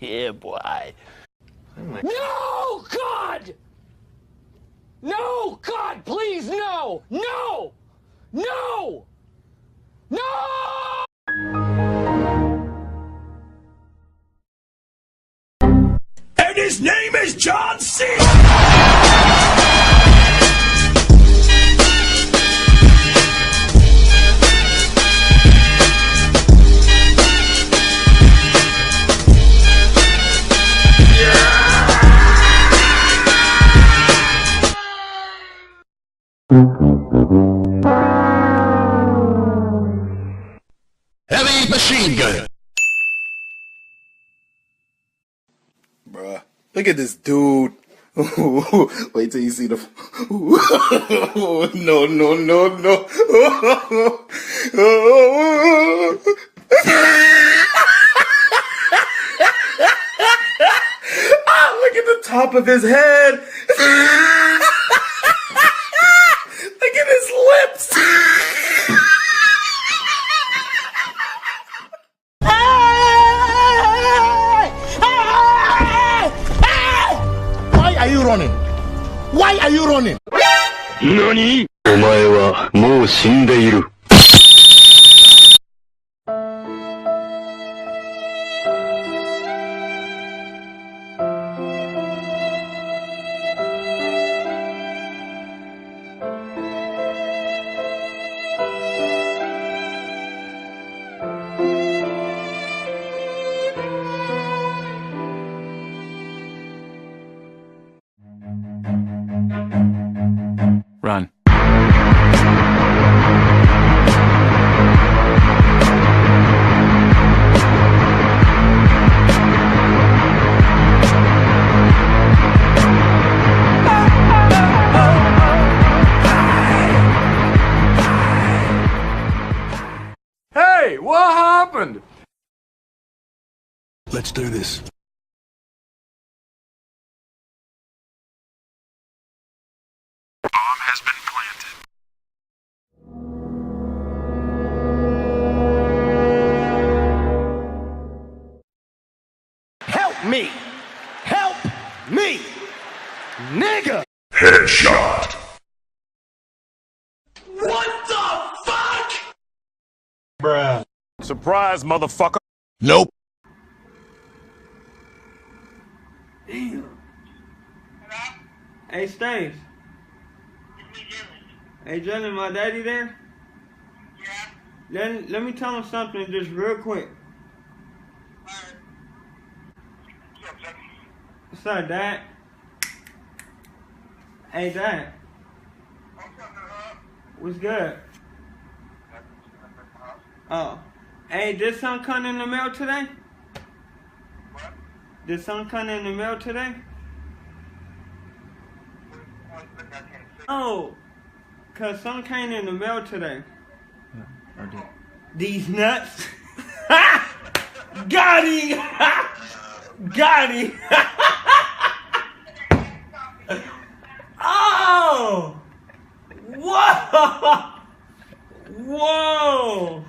Yeah, boy. No, God! No, God, please, no! No! No! No! And his name is John C. Heavy machine gun. Bruh, look at this dude. Wait till you see the. No, no, no, no. Look at the top of his head. Look at his lips. Why are you running? Why are you running? 何？お前はもう死んでいる。Run. Hey, what happened? Let's do this. Help me! Help me! Nigga! Headshot. Surprise, motherfucker. Nope. Hey, Stace. Hey, Jalen, my daddy there? Yeah. Let me tell him something just real quick. What's up, Dad? Hey, Dad. What's good? Oh. Hey, did something come in the mail today? What? Did something come in the mail today? Oh, cause some came in the mail today. Yeah, I did. These nuts. Got him. Got him. Oh. Whoa. Whoa.